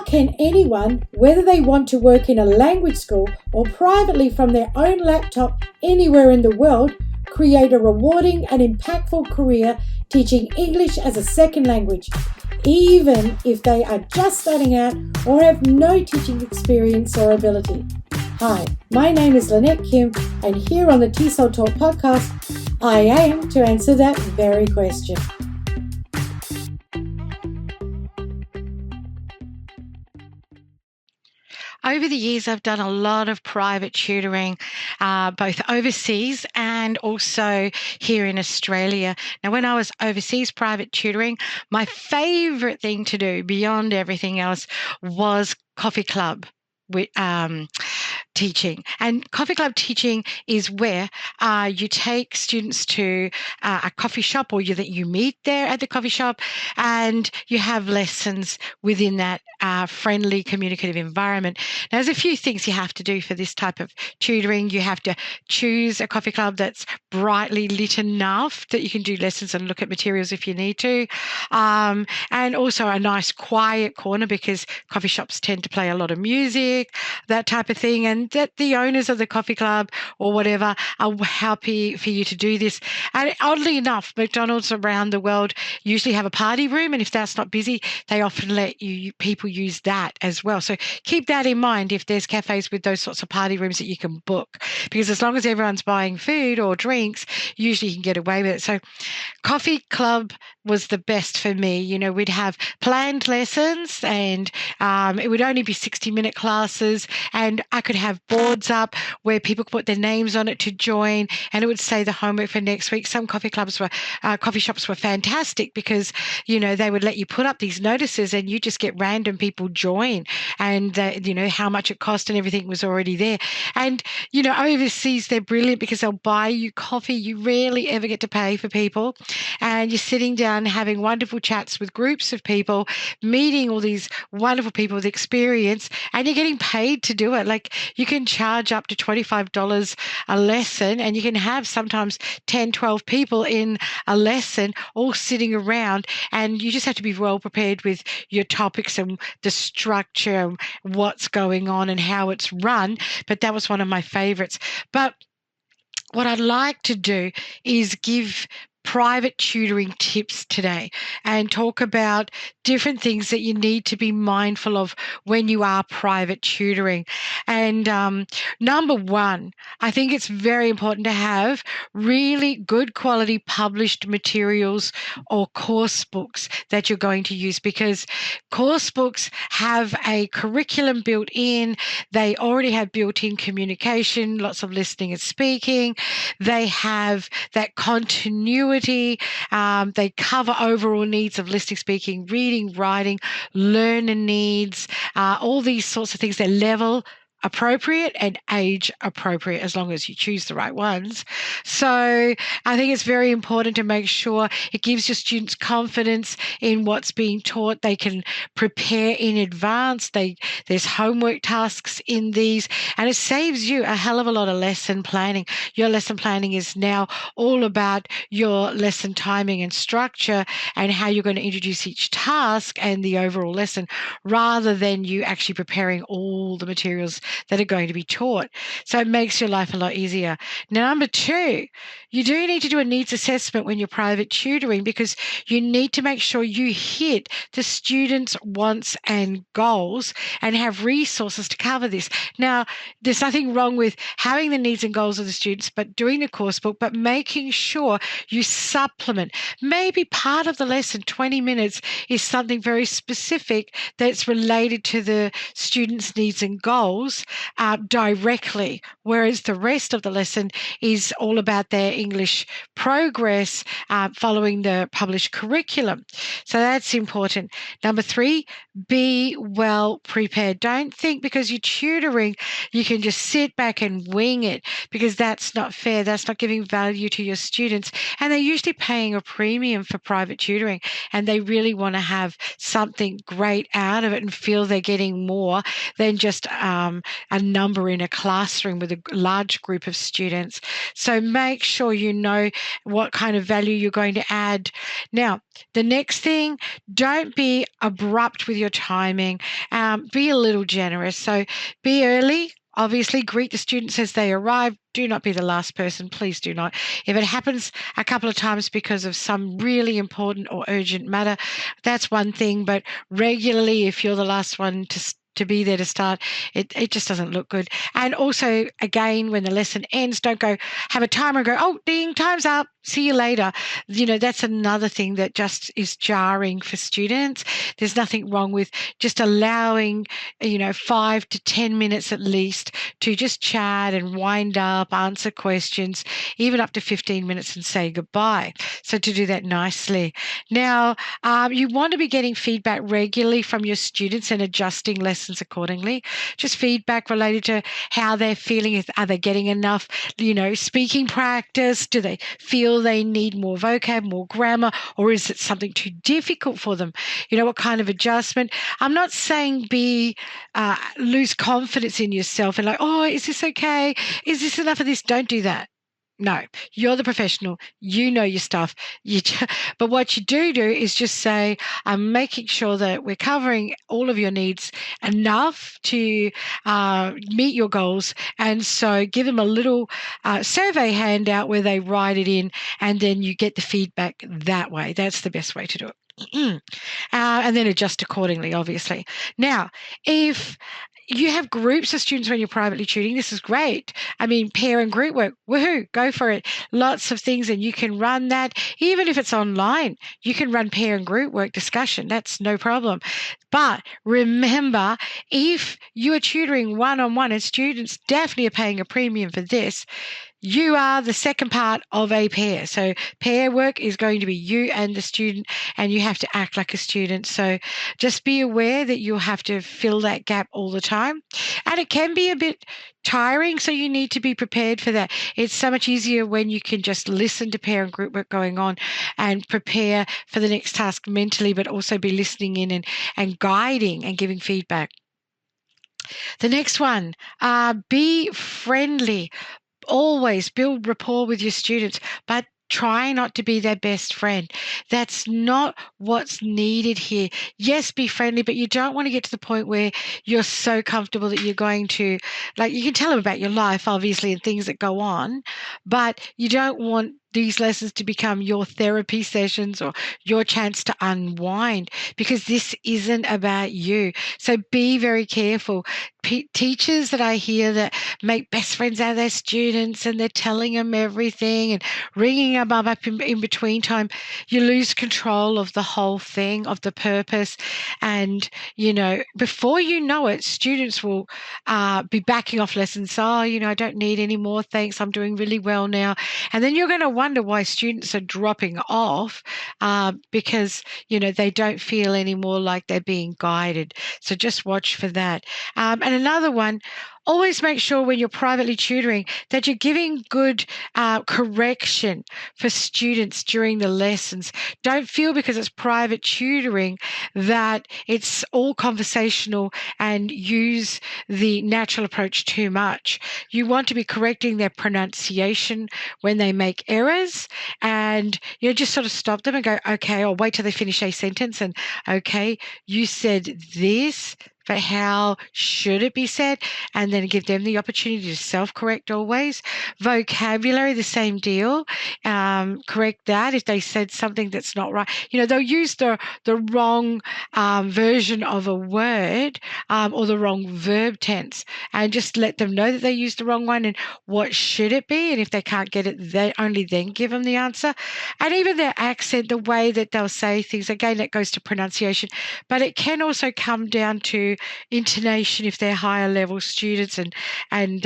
How can anyone, whether they want to work in a language school or privately from their own laptop anywhere in the world, create a rewarding and impactful career teaching English as a second language, even if they are just starting out or have no teaching experience or ability? Hi, my name is Lynette Kim, and here on the TESOL Talk podcast, I aim to answer that very question. Over the years, I've done a lot of private tutoring, both overseas and also here in Australia. Now, when I was overseas private tutoring, my favourite thing to do beyond everything else was coffee club teaching. And coffee club teaching is where you take students to a coffee shop, or that you meet there at the coffee shop, and you have lessons within that friendly, communicative environment. Now, there's a few things you have to do for this type of tutoring. You have to choose a coffee club that's brightly lit enough that you can do lessons and look at materials if you need to, and also a nice quiet corner, because coffee shops tend to play a lot of music, that type of thing, and that the owners of the coffee club or whatever are happy for you to do this. And oddly enough, McDonald's around the world usually have a party room, and if that's not busy, they often let people use that as well. So keep that in mind if there's cafes with those sorts of party rooms that you can book, because as long as everyone's buying food or drinks, usually you can get away with it. So coffee club was the best for me. You know, we'd have planned lessons, and it would only be 60-minute classes, and I could have boards up where people could put their names on it to join, and it would say the homework for next week. Some coffee shops were fantastic, because, you know, they would let you put up these notices and you just get random people join, and you know, how much it cost and everything was already there. And, you know, overseas they're brilliant because they'll buy you coffee. You rarely ever get to pay for people, and you're sitting down having wonderful chats with groups of people, meeting all these wonderful people with experience, and you're getting paid to do it. Like, you can charge up to $25 a lesson, and you can have sometimes 10, 12 people in a lesson all sitting around, and you just have to be well prepared with your topics and the structure, what's going on and how it's run. But that was one of my favorites. But what I'd like to do is give private tutoring tips today and talk about different things that you need to be mindful of when you are private tutoring. And number one, I think it's very important to have really good quality published materials or course books that you're going to use, because course books have a curriculum built in. They already have built-in communication, lots of listening and speaking. They have that continuity. They cover overall needs of listening, speaking, reading, writing, learner needs, all these sorts of things. They're level appropriate and age appropriate, as long as you choose the right ones. So I think it's very important to make sure it gives your students confidence in what's being taught. They can prepare in advance. There's homework tasks in these, and it saves you a hell of a lot of lesson planning. Your lesson planning is now all about your lesson timing and structure and how you're going to introduce each task and the overall lesson, rather than you actually preparing all the materials that are going to be taught. So it makes your life a lot easier. Now, number two, you do need to do a needs assessment when you're private tutoring, because you need to make sure you hit the students' wants and goals and have resources to cover this. Now, there's nothing wrong with having the needs and goals of the students, but doing the course book, but making sure you supplement. Maybe part of the lesson, 20 minutes, is something very specific that's related to the students' needs and goals directly, whereas the rest of the lesson is all about their English progress following the published curriculum. So that's important. Number three, be well prepared. Don't think because you're tutoring you can just sit back and wing it, because that's not fair. That's not giving value to your students. And they're usually paying a premium for private tutoring, and they really want to have something great out of it and feel they're getting more than just a number in a classroom with a large group of students. So make sure you know what kind of value you're going to add. Now, the next thing, don't be abrupt with your timing. Be a little generous. So be early. Obviously, greet the students as they arrive. Do not be the last person. Please do not. If it happens a couple of times because of some really important or urgent matter, that's one thing. But regularly, if you're the last one to be there to start, it just doesn't look good. And also, again, when the lesson ends, don't go have a timer and go, oh, ding, time's up. See you later. That's another thing that just is jarring for students. There's nothing wrong with just allowing, 5 to 10 minutes at least to just chat and wind up, answer questions, even up to 15 minutes and say goodbye. So to do that nicely. Now, you want to be getting feedback regularly from your students and adjusting lessons accordingly. Just feedback related to how they're feeling. Are they getting enough, speaking practice? Do they feel they need more vocab, more grammar, or is it something too difficult for them? What kind of adjustment? I'm not saying lose confidence in yourself and like, oh, is this okay? Is this enough of this? Don't do that. No, you're the professional. You know your stuff. But what you do is just say, I'm making sure that we're covering all of your needs enough to meet your goals. And so give them a little survey handout where they write it in, and then you get the feedback that way. That's the best way to do it. And then adjust accordingly, obviously. Now, if you have groups of students when you're privately tutoring, this is great. I mean, pair and group work, woohoo, go for it. Lots of things, and you can run that. Even if it's online, you can run pair and group work discussion. That's no problem. But remember, if you are tutoring one-on-one, and students definitely are paying a premium for this, you are the second part of a pair. So pair work is going to be you and the student, and you have to act like a student. So just be aware that you'll have to fill that gap all the time. And it can be a bit tiring, so you need to be prepared for that. It's so much easier when you can just listen to pair and group work going on and prepare for the next task mentally, but also be listening in and guiding and giving feedback. The next one, be friendly. Always build rapport with your students, but try not to be their best friend. That's not what's needed here. Yes, be friendly, but you don't want to get to the point where you're so comfortable that you're going to, you can tell them about your life, obviously, and things that go on, but you don't want these lessons to become your therapy sessions or your chance to unwind, because this isn't about you. So be very careful. Teachers that I hear that make best friends out of their students, and they're telling them everything and ringing them up in between time, you lose control of the whole thing, of the purpose. And, before you know it, students will be backing off lessons. Oh, I don't need any more, thanks. I'm doing really well now. And then you're going to wonder why students are dropping off because, they don't feel anymore like they're being guided. So just watch for that. And another one, always make sure when you're privately tutoring that you're giving good correction for students during the lessons. Don't feel because it's private tutoring that it's all conversational and use the natural approach too much. You want to be correcting their pronunciation when they make errors, and just sort of stop them and go, okay, or wait till they finish a sentence and, okay, you said this, but how should it be said? And then give them the opportunity to self-correct always. Vocabulary, the same deal. Correct that if they said something that's not right. They'll use the wrong version of a word or the wrong verb tense, and just let them know that they used the wrong one and what should it be. And if they can't get it, they only then give them the answer. And even their accent, the way that they'll say things, again, that goes to pronunciation. But it can also come down to intonation if they're higher level students, and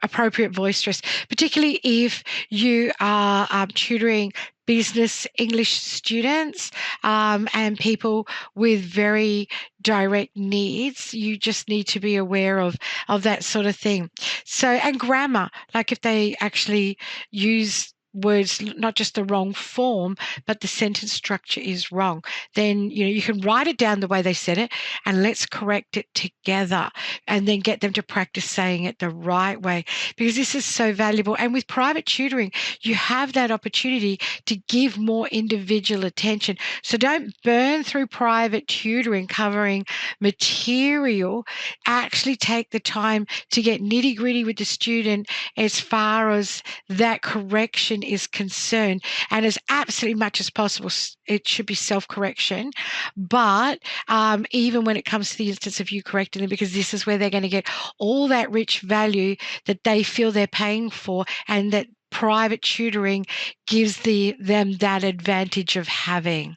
appropriate voice stress, particularly if you are tutoring business English students and people with very direct needs. You just need to be aware of that sort of thing. So, and grammar, like if they actually use words, not just the wrong form, but the sentence structure is wrong, then you can write it down the way they said it, and let's correct it together, and then get them to practice saying it the right way, because this is so valuable. And with private tutoring, you have that opportunity to give more individual attention. So don't burn through private tutoring covering material. Actually take the time to get nitty-gritty with the student as far as that correction is concerned. And as absolutely much as possible, it should be self-correction. But even when it comes to the instance of you correcting them, because this is where they're going to get all that rich value that they feel they're paying for, and that private tutoring gives them that advantage of having.